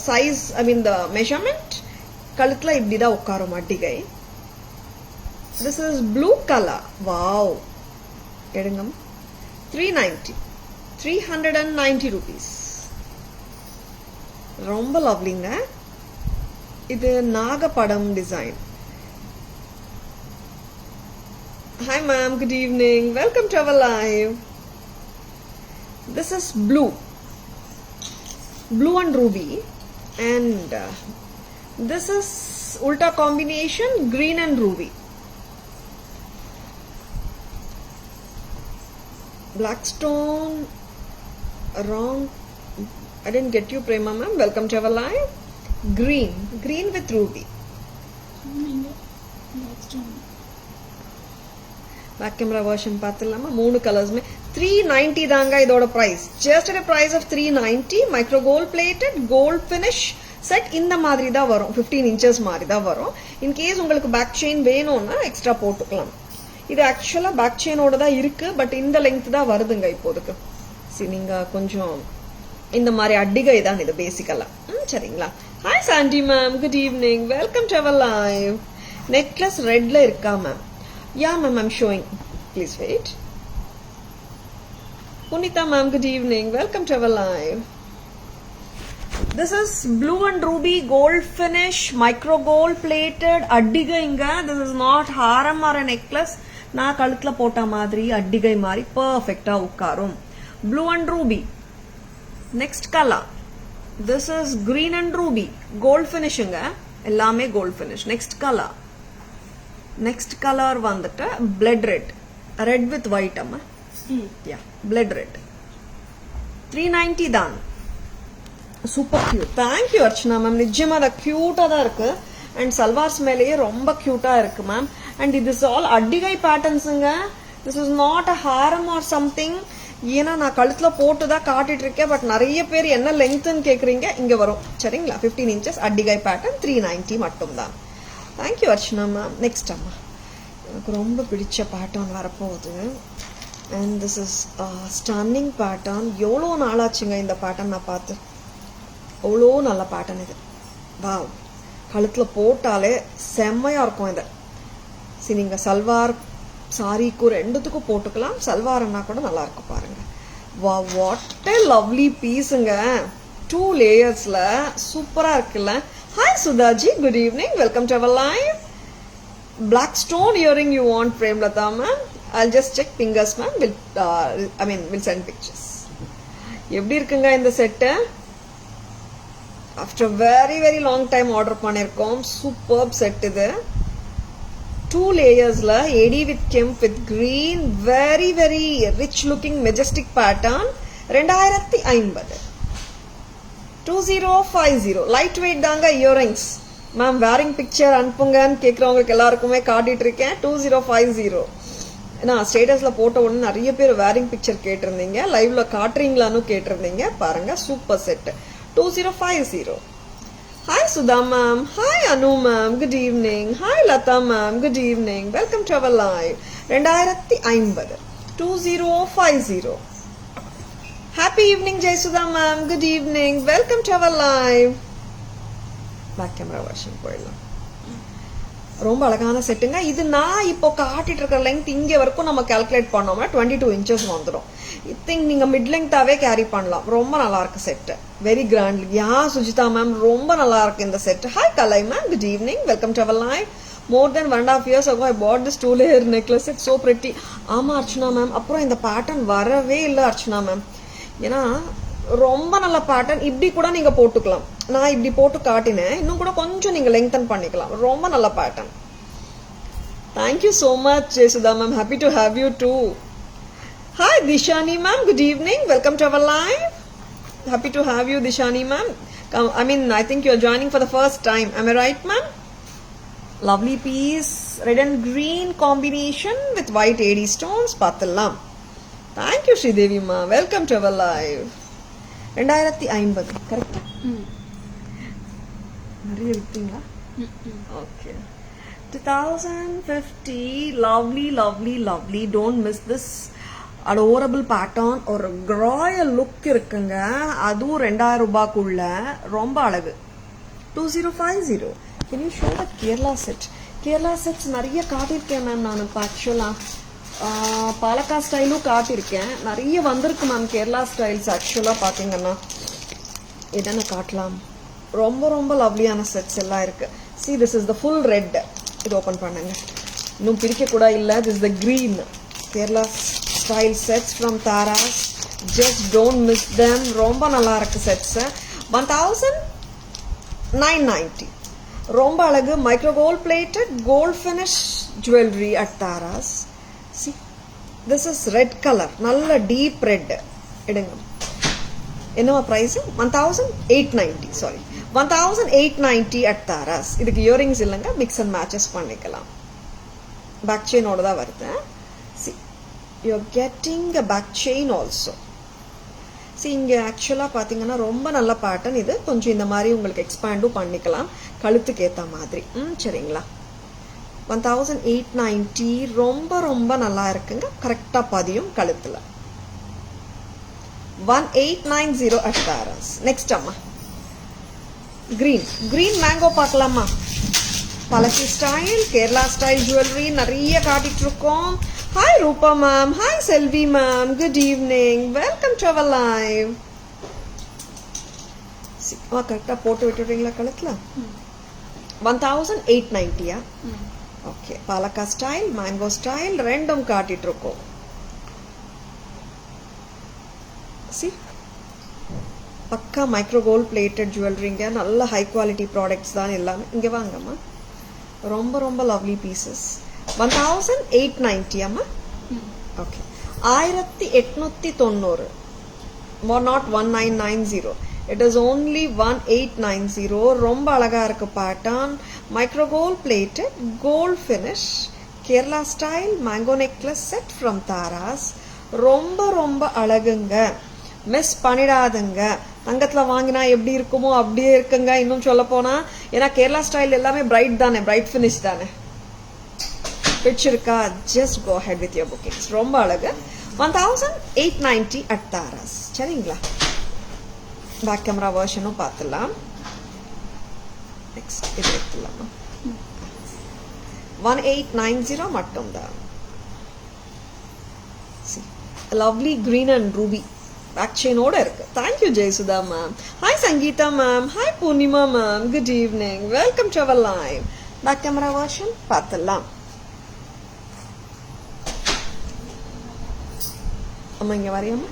size, I mean the measurement, கழுத்துல இப்படிதான் உட்காரும் அட்டிகை. This is blue colour. Wow, எடுங்க. 390, 390 rupees. ரொம்ப லவ்லிங்க. இது நாகப்படம் design. Hi ma'am, good evening. Welcome to our live. This is blue and ruby, and this is ulta combination green and ruby. Blackstone, wrong. I didn't get you, Prema ma'am. Welcome to our live. Green with ruby. Back camera version பார்த்துலாமா? 3 கலர்ஸ்மே 390 தாங்க இதோட price. Just a price of 390. Micro gold plated gold finish set. இந்த மாதிரி தான் வரும். 15 inches மாதிரி தான் வரும். இன் கேஸ் உங்களுக்கு பேக் செயின் வேணும்னா எக்ஸ்ட்ரா போட்டுக்கலாம். இது ஆக்சுவலா பேக் செயினோட தான் இருக்கு, பட் இந்த லெங்த் தான் வருதுங்க இப்போதுக்கு. சரி, நீங்க கொஞ்சம் இந்த மாதிரி அட்டிகை தான் இது பேசிக்கலா. சரிங்களா? Hi Sandy ma'am, good evening. Welcome to our live. Necklace ரெட்ல இருக்கா ma'am? Yeah ma'am, I'm showing. Please wait. Punita ma'am, good evening. Welcome to our live. This is blue and ruby gold finish, micro gold plated addigai inga. This is not haram or a necklace. Na kaluthla pota madri addigai mari perfect ah ukkarum. Blue and ruby. Next color. This is green and ruby gold finish inga. Ellame gold finish. Next color. Next color வந்துட்டு blood red with white அம்மா. Yeah, blood red. 390 தான். Super cute. Thank you Archana ma'am. நிஜமா அது கியூட்டா தான் இருக்கு. And salwars மேலேயே ரொம்ப கியூட்டா இருக்கு மேம். அண்ட் இது ஆல் அட்டிகை பேட்டர்ன்ஸுங்க. திஸ் இஸ் நாட் அ ஹாரம் ஆர் சம்திங். ஏன்னா நான் கழுத்துல போட்டு தான் காட்டிட்டு இருக்கேன். பட் நிறைய பேர் என்ன லெங்க்த்னு கேக்குறீங்க. இங்க வரும் சரிங்களா? 15 inches அட்டிகை பேட்டர்ன் 390 மட்டும்தான். Thank you Archana ma'am. நெக்ஸ்ட் அம்மா, எனக்கு ரொம்ப பிடிச்ச பேட்டர்ன் வரப்போகுது. And this is stunning pattern. எவ்வளோ நாளாச்சுங்க இந்த பேட்டர்ன் நான் பார்த்து. அவ்வளோ நல்ல பேட்டர்ன் இது. வாவ், கழுத்தில் போட்டாலே செம்மையாக இருக்கும் இது. சரி, நீங்கள் சல்வார் சாரிக்கும் ரெண்டுத்துக்கும் போட்டுக்கலாம். சல்வார்னா கூட நல்லா இருக்கும் பாருங்க. வா, வாட் எ லவ்லி பீஸுங்க. 2 லேயர்ஸில் சூப்பராக இருக்குல்ல? Hi Sudhaji, good evening. Welcome to our live. Black stone earring you want, Premlata ma'am? I'll just check fingers ma'am. We'll send pictures. எப்படி இருக்குங்க இந்த set? After very very long time order பண்ணிருக்கோம். Superb set இது. 2 லேயர்ஸ்ல AD with kemp with green, very very rich looking majestic pattern. 2050. 2050 light weight தாங்க earrings ma'am. Wearing picture அனுப்புங்கன்னு கேட்குறவங்களுக்கு எல்லாருக்குமே காட்டிட்டு இருக்கேன். 2050. நான் ஸ்டேட்டஸ்ல போட்ட உடனே நிறைய பேர் வேரிங் பிக்சர் கேட்டிருந்தீங்க. லைவ்ல காட்டுறீங்களான்னு கேட்டிருந்தீங்க. பாருங்க, super set. 2050. Hi Sudha ma'am. Hi Anu ma'am, good evening. Hi Latha ma'am, good evening. Welcome to our live. 2050. 2050. Happy evening, Jaisudha ma'am. Good evening. Welcome to our live. Back camera version போயிடலாம். ரொம்ப அழகான செட்டுங்க. இது நான் இப்போ காட்டிட்டு இருக்கிற லெங்த் இங்கே வரைக்கும் நம்ம கால்குலேட் பண்ணோம்னா 22 inches வந்துடும். திங்க் நீங்க மிட் லெங்தாவே கேரி பண்ணலாம். ரொம்ப நல்லா இருக்கு set. Very grand. Yeah Sujitha ma'am ரொம்ப நல்லா இருக்கு இந்த set. Hi Kalai ma'am. Good evening. Welcome to our live. More than 1.5 years ago, I bought this 2-layer necklace. It's so pretty. ஆமா அர்ச்சனா மேம். அப்புறம் இந்த பேட்டர்ன் வரவே இல்லை அர்ச்சனா மேம். ஏன்னா ரொம்ப நல்ல பேட்டர்ன். இப்படி கூட நீங்க போட்டுக்கலாம். நான் இப்படி போட்டு காட்டினேன். இன்னும் கூட கொஞ்சம் நீங்க லெங்தன் பண்ணிக்கலாம். ரொம்ப நல்ல pattern. Thank you so much Jayasudha ma'am. Happy to have you too. Hi Dishani ma'am. Good evening. Welcome to our live. Happy to have you Dishani ma'am. I think you are joining for the first time. Am I right ma'am? Lovely piece. Red and green combination with white AD stones. Pathalam. Thank you Sridevi ma. Welcome to our live. 2050 correct? நிறைய வித்தீங்களா? Okay. 2050. Lovely. Don't miss this. Adorable pattern. ஒரு Royal look இருக்குங்க. அதுவும் 2000 ரூபாய்க்குள்ள ரொம்ப அழகு. 2050. Can you show the Kerala set? Kerala sets நிறைய காட்டியிருக்கேன் ma'am. நான் இப்போ ஆக்சுவலாக பாலக்கா ஸ்டைலும் காட்டியிருக்கேன். நிறைய வந்திருக்கு மேம் கேரளா ஸ்டைல்ஸ். ஆக்சுவலாக பார்த்தீங்கன்னா என்னென்ன காட்டலாம். ரொம்ப லவ்லியான செட்ஸ் எல்லாம் இருக்கு. See this is the full red. இது ஓப்பன் பண்ணுங்க. இன்னும் பிரிக்க கூட இல்லை. This is the green. Kerala style sets from Taras. Just don't miss them. ரொம்ப நல்லா இருக்கு செட்ஸ். 1990. ரொம்ப அழகு. Micro gold plated gold finish jewellery at Tara's. See this is red color. நல்ல டீப் ரெட். எடுங்க. என்னவா பிரைஸ்? 1890. Sorry 1890 at Tara's. இதுக்கு earrings இல்லைங்க. மிக்ஸ் அண்ட் மேட்சஸ் பண்ணிக்கலாம். பேக் செயினோட தான் வருது. See you're getting a back chain also. See இங்க ஆக்சுவலா பாத்தீங்கன்னா ரொம்ப நல்ல பேட்டர்ன். இது கொஞ்சம் இந்த மாதிரி உங்களுக்கு எக்ஸ்பேண்டும் பண்ணிக்கலாம் கழுத்துக்கு ஏத்த மாதிரி. சரிங்களா? 1890 ரொம்ப நல்லா இருக்குங்க. கரெக்டா பதியும் கழுத்துல. 1890 at Taras. நெக்ஸ்ட் அம்மா கிரீன் மேங்கோ பார்க்கலாமா? பலக்கி ஸ்டைல் கேரளா ஸ்டைல் ஜுவல்லரி நிறைய காட்டிட்டு இருக்கோம். Hi Rupa ma'am. Hi Selvi ma'am. Good evening. Welcome to our live. கரெக்டா போட்டு விட்டுறீங்களா கழுத்துல? 1890. ஓகே. பாலக்கா ஸ்டைல் மேங்கோ ஸ்டைல் ரெண்டும் காட்டிட்டு இருக்கோம். See பக்கா மைக்ரோ கோல்ட் பிளேட்டட் ஜுவல்லரிங்க. நல்ல ஹை குவாலிட்டி ப்ராடக்ட்ஸ் தான் எல்லாமே. இங்க வாங்கம்மா. ரொம்ப லவ்லி பீசஸ். 1890 அம்மா. Okay. 1890. not 1990. It is only 1890. ரொம்ப அழகா இருக்கு pattern. Micro gold plated gold finish Kerala style mango necklace set from Tara's. ரொம்ப அழகுங்க. மிஸ் பண்ணிடாதுங்க. தங்கத்துல வாங்கினா எப்படி இருக்குமோ அப்படியே இருக்குங்க. இன்னும் சொல்ல போனா ஏன்னா கேரளா ஸ்டைல் எல்லாமே பிரைட் தானே, பிரைட் ஃபினிஷ் தானே. பிடிச்சிருக்கா? Just go ahead with your bookings. ரொம்ப அழகு. 1890 at Taras. சரிங்களா? பேக் கேமரா வெர்ஷனும் பார்த்துலாம். நெக்ஸ்ட் இது எடுத்துலாமா? 1890 மட்டும்தான். Lovely green and ruby back செயினோட இருக்கு. Thank you Jayasudha ma'am. Hi Sangeetha ma'am. Hi Poornima ma'am. Good evening. Welcome to our live. Back camera version பார்த்துலாம். அம்மா இங்க வரையாமா?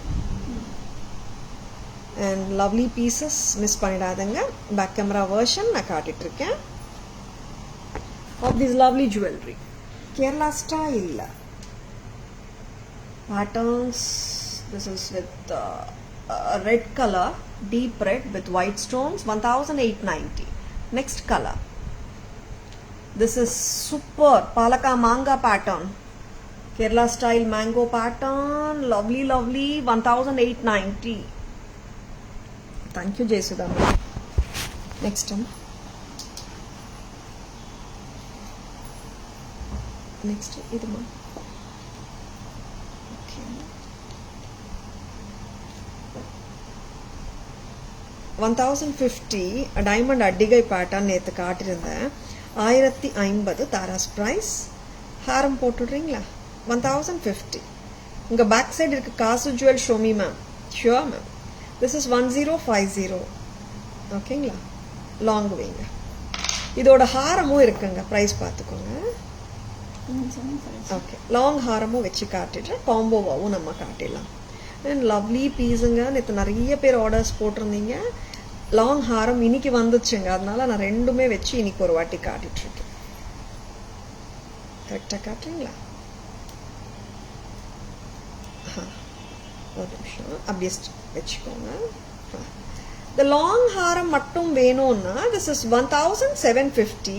அண்ட் லவ்லி பீசஸ் மிஸ் பண்ணிடாதங்க. பேக் கேமரா வெர்ஷன் நான் காட்டிட்டு இருக்கேன். Of this lovely jewellery Kerala style patterns. This is with red color, deep red with white stones. 1890. Next color. This is super palaka manga pattern. Kerala style mango pattern. Lovely 1890. Thank you Jaisudha. Next one. Next idu ma. 1050 diamond அட்டிகை pattern நேற்று காட்டியிருந்தேன். 1050 Tara's price. ஹாரம் போட்டுடுறீங்களா? 1050. உங்கள் back side இருக்கு காசு jewel Xiaomi ma'am. Sure ma'am. This is 1050. ஓகேங்களா? Long வைங்க. இதோட ஹாரமும் இருக்குங்க, ப்ரைஸ் பார்த்துக்கோங்க. ஓகே, லாங் ஹாரமும் வச்சு காட்டிடுறேன், காம்போவாகவும் நம்ம காட்டிடலாம். And lovely பீஸுங்க. நேற்று நிறைய பேர் ஆர்டர்ஸ் போட்டிருந்தீங்க. லாங் ஹாரம் இன்னைக்கு வந்துச்சுங்க, அதனால நான் ரெண்டுமே வச்சு இன்னைக்கு ஒரு வாட்டி காட்டிட்டுருக்கேன். கரெக்டாக காட்டுறீங்களா? ஒரு நிமிஷம் அப்படியே வச்சுக்கோங்க. இந்த லாங் ஹாரம் மட்டும் வேணும்னா this is 1750.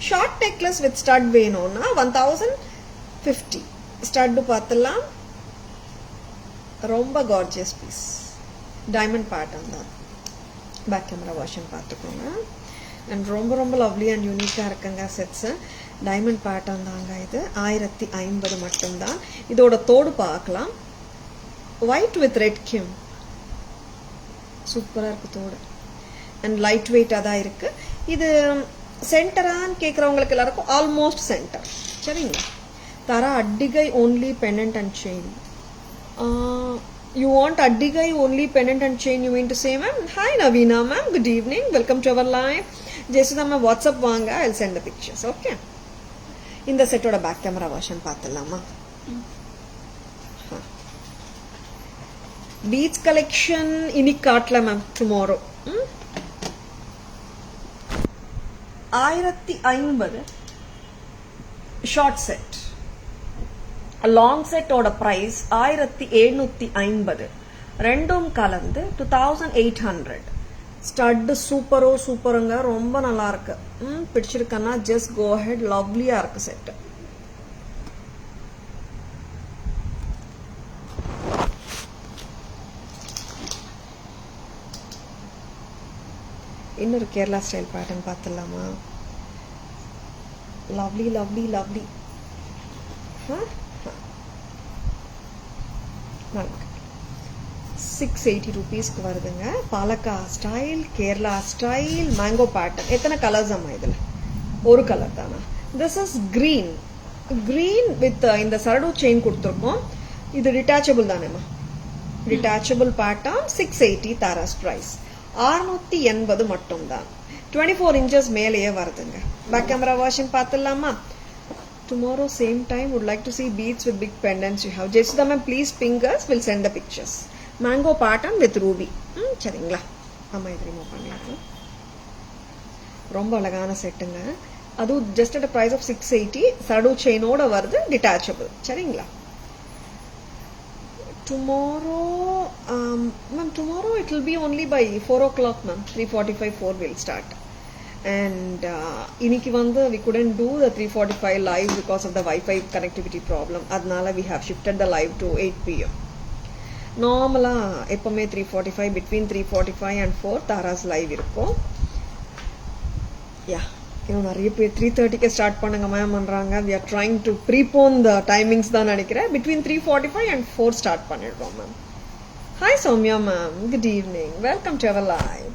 Short necklace with stud வேணும்னா 1050. ஸ்டட் பார்த்துலாம். ரொம்ப கார்ஜியஸ் பீஸ், டைமண்ட் பேட்டர்ன் தான். பேக் கேமரா வெர்ஷன் பார்த்துக்கோங்க. அண்ட் ரொம்ப ரொம்ப லவ்லி அண்ட் யூனிக்காக இருக்குங்க செட்ஸு. டைமண்ட் பேட்டர்ன் தாங்க இது. 1050 மட்டும்தான். இதோட தோடு பார்க்கலாம். ஒயிட் வித் ரெட் கிம். சூப்பராக இருக்கு தோடு. அண்ட் லைட் வெயிட்டாக தான் இருக்கு. இது சென்டரான்னு கேட்குறவங்களுக்கு எல்லாருக்கும் ஆல்மோஸ்ட் சென்டர். சரிங்களா? தாரா அட்டிகை only pendant and chain. You want Addigai only pendant and chain, you mean to say, ma'am? Hi Navina ma'am, good evening, welcome to our live. Jesudha ma'am, WhatsApp vaanga, I'll send the pictures, okay? இந்த செட்டோட back camera version பார்த்துடலாமா? Beads collection இன்னைக்கு காட்டல ma'am, tomorrow. 1050 short set. Long செட்டோட price 1750. ரெண்டும் கலந்து 2800. Stud சூப்பருங்க, ரொம்ப நல்லா இருக்கு. பிடிச்சிருக்கன்னா ஜஸ்ட் கோ ஹெட். லவ்லியா இருக்கு செட். இன்னொரு கேரளா ஸ்டைல் பேட்டர்ன் பார்த்துடலாமா? Lovely lovely lovely. 680 rupeesக்கு வருதுங்க. பாலக்கா style, Kerala style, mango pattern. எத்தனை கலர்ஸ் அம்மா இதில்? ஒரு கலர் தானா? This is green. Green with இந்த சரடு செயின் கொடுத்துருக்கோம். இது டிட்டாச்சபிள் தானேம்மா? Detachable pattern. 680 தாராஸ் பிரைஸ். 680 மட்டும்தான். 24 inches மேலேயே வருதுங்க. பேக் கேமரா வெர்ஷன் பார்த்துடலாமா? Tomorrow same time would like to see beads with big pendants you have. Jesudha ma'am, please ping us, we'll send the pictures. Mango pattern with ruby. சரிங்களா? அம்மா இது remove பண்ணிடுறோம். ரொம்ப அழகான செட்டுங்க. அதுவும் ஜஸ்ட் அட் பிரைஸ் ஆஃப் 680. சடு செயினோட வருது, detachable. சரிங்களா? Tomorrow, ma'am, tomorrow it will be only by 4 o'clock, ma'am. 3:45, 4 will start. And இன்னைக்கு வந்து we couldn't do the 3:45 live because of the Wi-Fi connectivity problem. அதனால we have shifted the live to 8 PM. நார்மலா எப்பவுமே 3:45, between 3:45 and 4 Tara's live இருக்கும். இன்னும் நிறைய பேர் 3:30க்கு start பண்ணுங்க மேம் பண்றாங்க. we are trying to prepone the timings தான் நினைக்கிறேன். between 3:45 and 4 ஸ்டார்ட் பண்ணிடுறோம் ma'am. Hi Soumya ma'am, good evening, welcome to our live.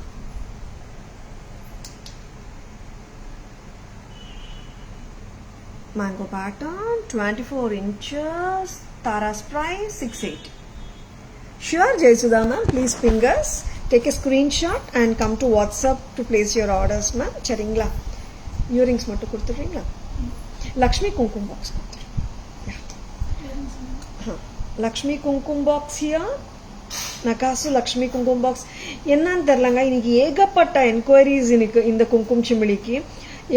Mango pattern, 24 inches, Tara's price 680. Sure, Jesudha ma'am, please ping us, take a screenshot and come to WhatsApp to place your orders ma'am. சரிங்களா? Earrings மட்டும் கொடுத்துட்றீங்களா? லக்ஷ்மி குங்குமம் box கொடுத்துருங்க. லக்ஷ்மி குங்குமம் box ஹியா. நகாசு Lakshmi குங்குமம் box. என்னன்னு தெரிலங்க, இன்னைக்கு ஏகப்பட்ட என்கொயரிஸ் இன்னைக்கு இந்த குங்குமம் சிமிளிக்கு.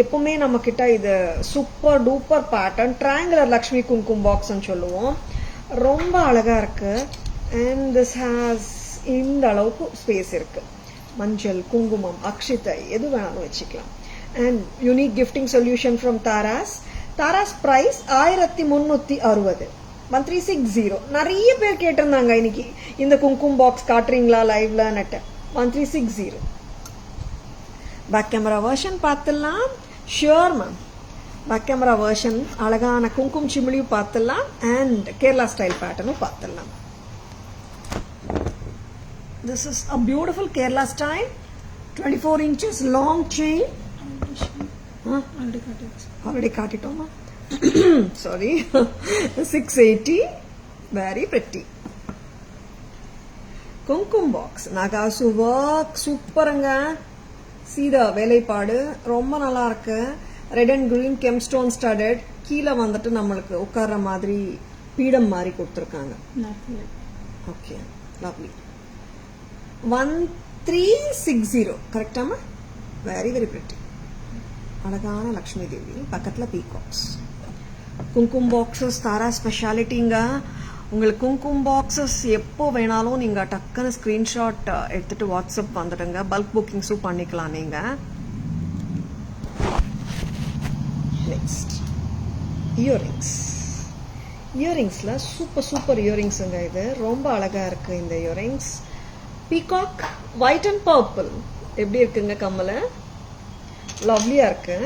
எப்பவுமே நம்ம கிட்ட இது super duper pattern triangular Lakshmi குங்குமம் பாக்ஸ்ன்னு சொல்லுவோம். ரொம்ப அழகா இருக்கு. அண்ட் திஸ் ஹேஸ் இந்த அளவுக்கு ஸ்பேஸ் இருக்கு. மஞ்சள், குங்குமம், அக்ஷிதை எது வேணாலும் வச்சுக்கலாம். And unique gifting solution from Tara's. Tara's price 1360. 1360. நிறைய பேர் கேட்டிருந்தாங்க இன்னைக்கு இந்த குங்குமம் பாக்ஸ் காட்டுறீங்களா லைவ்ல நெட். 1360. பேக் கேமரா வெர்ஷன் பார்த்துடலாம். Sure ma'am, back camera version அழகான குங்குமம் சிமிழியும் பார்த்துடலாம். அண்ட் கேரளா ஸ்டைல் பேட்டர்னும் பார்த்துடலாம். This is a beautiful Kerala style. 24 inches long chain. Already cut it over. Sorry. 680. Very pretty. Kumkum box. Nagasu work. Superanga. See the வேலைப்பாடு ரொம்ப நல்லா இருக்கு. Red and green gemstone studded. கீழே வந்துட்டு நம்மளுக்கு உட்கார்ற மாதிரி பீடம் மாதிரி கொடுத்துருக்காங்க. Okay, lovely. 1360. கரெக்டாமா? Very very pretty. அழகான லக்ஷ்மி தேவி, பக்கத்துல பீகாக்ஸ். குங்கும பாக்ஸஸ் தாரா ஸ்பெஷாலிட்டிங்க. உங்களுக்கு குங்கும பாக்ஸஸ் எப்போ வேணாலும் நீங்க டக்குன்னு ஸ்கிரீன்ஷாட் எடுத்துட்டு வாட்ஸ்அப் வந்துடுங்க. பல்க் புக்கிங்ஸும் பண்ணிக்கலாம் நீங்க. Next earrings. இயரிங்ஸ்ல சூப்பர் இயரிங்ஸுங்க. இது ரொம்ப அழகா இருக்கு இந்த earrings. Peacock white and purple. எப்படி இருக்குங்க கம்மல? லவ்லியா இருக்கு.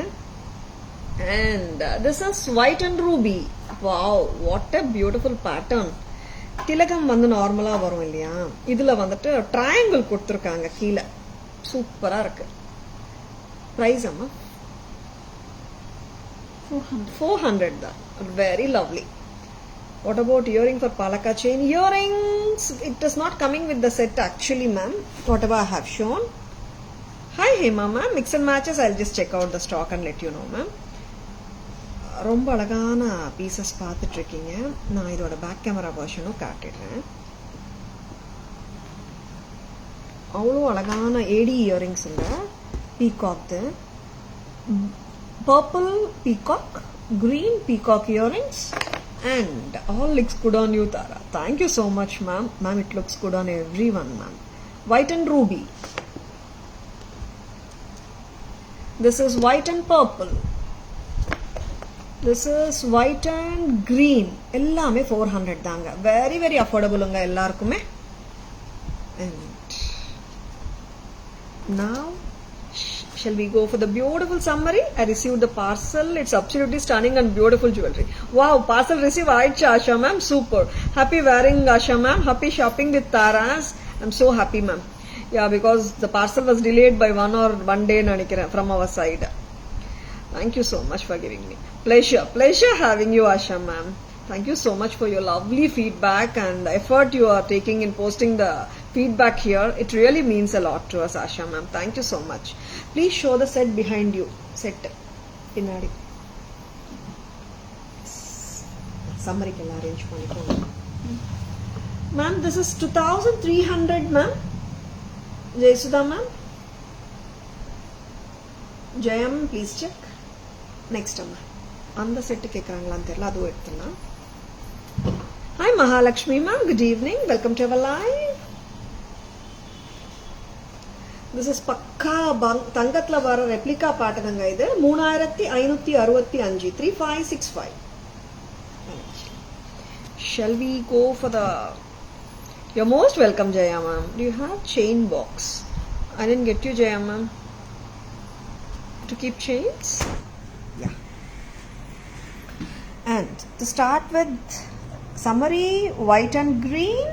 And this is white and ruby. Wow, what a beautiful pattern. திலகம் வந்து நார்மலா வரும் இல்லையா, இதுல வந்துட்டு ட்ரையாங்கிள் கொடுத்துருக்காங்க கீழே. சூப்பரா இருக்கு. பிரைஸ் அம்மா 400 தான். Very lovely. What about earring for Palaka chain? Earrings, it is not coming with the set actually, ma'am. Whatever I have shown. Hi Hema ma'am, mix and matches. I'll just check out the stock and let you know, ma'am. ரொம்ப அழகான pieces பார்த்துட்டு இருக்கீங்க. நான் இதோட back camera வெர்ஷனும் காட்டிடுறேன். அவ்வளோ அழகான ஏடி earrings இல்லை. Peacock, purple peacock, green peacock earrings, and all looks good on you, Tara. Thank you so much, ma'am. Ma'am, it looks good on everyone, ma'am. White and ruby. This is white and purple. This is white and green. எல்லாமே 400 தாங்க. Very very affordable உங்க எல்லாருக்குமே. And now shall we go for the beautiful summary? I received the parcel. It's absolutely stunning and beautiful jewelry. Wow, parcel received. Asha ma'am, super. Happy wearing, Asha ma'am. Happy shopping with Taras. I'm so happy, ma'am. Yeah, because the parcel was delayed by one day from our side. Thank you so much for giving me pleasure having you, Asha ma'am. Thank you so much for your lovely feedback and the effort you are taking in posting the feedback here. It really means a lot to us, Asha ma'am. Thank you so much. Please show the set behind you. Set pinadi. Summary can arrange panikonga. Ma'am, this is 2300, ma'am. Jayasudha ma'am. Jayam, please check. Next amma. அந்த set கேட்குறாங்களான்னு தெரியல, அதுவும் எடுத்துடலாம். Hi Mahalakshmi ma'am, good evening. Welcome to our live. This is பக்கா தங்கத்துல வர replica பாட்டனுங்க. இது 3565 3565. Shall we go for the... You're most welcome, Jaya ma'am. Do you have chain box? I didn't get you, Jaya ma'am. To keep chains? Yeah. And to start with summary, white and green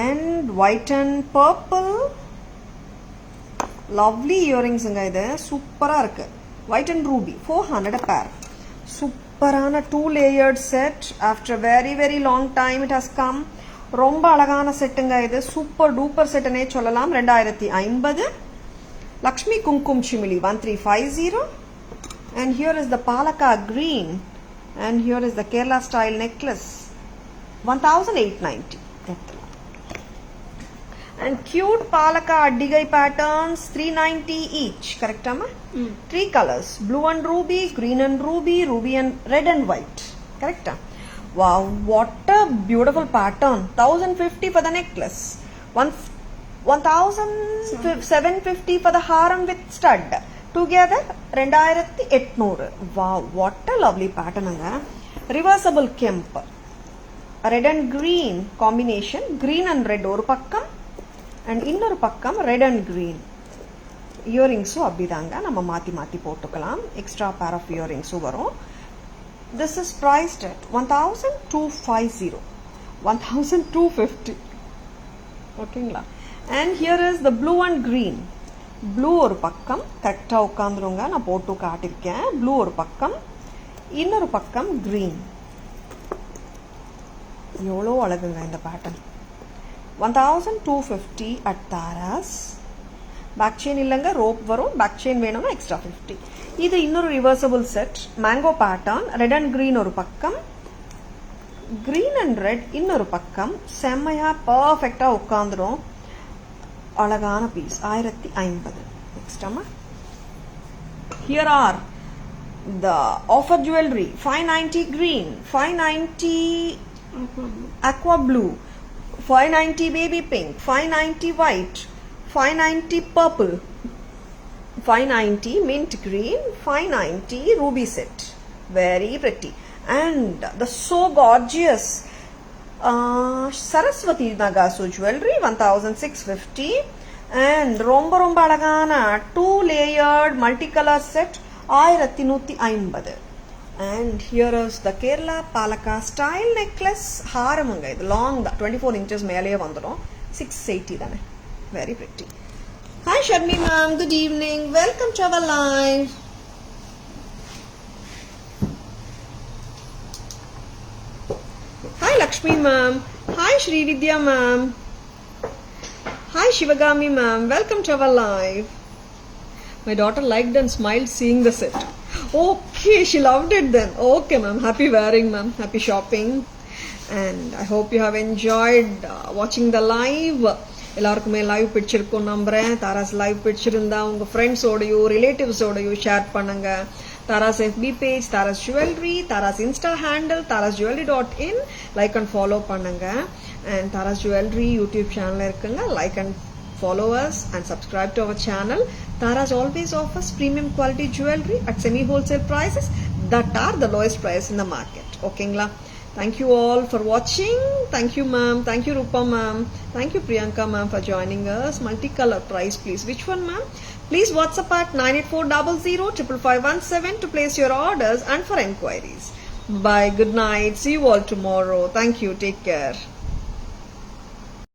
and white and purple. Lovely earrings inga idu. Super ah irukku. White and ruby. 400 a pair. Super ana 2-layered set. After a very very long time it has come. ரொம்ப அழகான செட்டுங்க இது. Super duper செட்டுனே சொல்லலாம். 2050. Lakshmi Kumkum Chimili 1350. And here is the Palaka green. And here is the Kerala style necklace 1890. And cute Palaka Addigai patterns 390 each. Correct, Amma? 3 colors: blue and ruby, green and ruby, ruby and red and white. Correct? Wow, what a beautiful pattern. 1050 for the necklace. 1750 for the haram with stud. Together 2800. Wow, what a lovely pattern. Reversible kemp. Red and green combination. Green and red oru pakkam and இன்னொரு பக்கம் red and green. இயரிங்ஸும் அப்படிதாங்க, நம்ம மாற்றி மாற்றி போட்டுக்கலாம். Extra pair of இயரிங்ஸும் வரும். This is priced at 1250. 1250. ஓகேங்களா? And here is the blue and green. Blue ஒரு பக்கம் கரெக்டாக உட்காந்துருங்க, நான் போட்டு காட்டிருக்கேன். ப்ளூ ஒரு பக்கம், இன்னொரு பக்கம் கிரீன். எவ்வளோ அழகுங்க இந்த pattern. 1250 at Tara's. Back chain இல்லைங்க, ரோப் வரும். பேக் செயின் வேணும்னா எக்ஸ்ட்ரா 50. இது இன்னொரு reversible set. Mango pattern. Red and green ஒரு பக்கம், கிரீன் அண்ட் ரெட் இன்னொரு பக்கம். செம்மையா பர்ஃபெக்டா உட்காந்துரும். அழகான பீஸ். 1050. நெக்ஸ்ட் அம்மா, here are the offer jewelry. 590 green, 590 aqua blue, 590 baby pink, 590 white, 590 purple, 590 mint green, 590 ruby set. Very pretty. And the so gorgeous Saraswati Nagasu jewelry, 1650. And romba romba alagana 2 layered multicolor set, 1150. And here is the Kerala Palaka style necklace. Haramanga idu long, 24 inches mele vandrum. 680 dane. Very pretty. Hi Sharmi ma'am, good evening. Welcome to our live. Hi Lakshmi ma'am. Hi Shri Vidya ma'am. Hi Shivagami ma'am. Welcome to our live. My daughter liked and smiled seeing the set. Okay, she loved it then. Okay ma'am, happy wearing ma'am, happy shopping. And I hope you have enjoyed watching the live. எல்லாருக்குமே live பிடிச்சிருக்கும் நம்புறேன். Tara's live பிடிச்சிருந்தா உங்க ஃப்ரெண்ட்ஸோடையோ ரிலேட்டிவ்ஸோடையோ share பண்ணுங்க. Taras FB page, Taras jewellery, Taras Insta handle tarasjewelry.in like and follow பண்ணுங்க. And Taras jewellery YouTube channel இருக்குங்க. Like and follow us and subscribe to our channel. Taras always offers premium quality jewelry at semi wholesale prices that are the lowest price in the market. Okay, thank you all for watching. Thank you ma'am, thank you Rupa ma'am, thank you Priyanka ma'am for joining us. Multicolor price please. Which one ma'am? Please WhatsApp at 9840055517 to place your orders and for enquiries. Bye, good night, see you all tomorrow. Thank you, take care.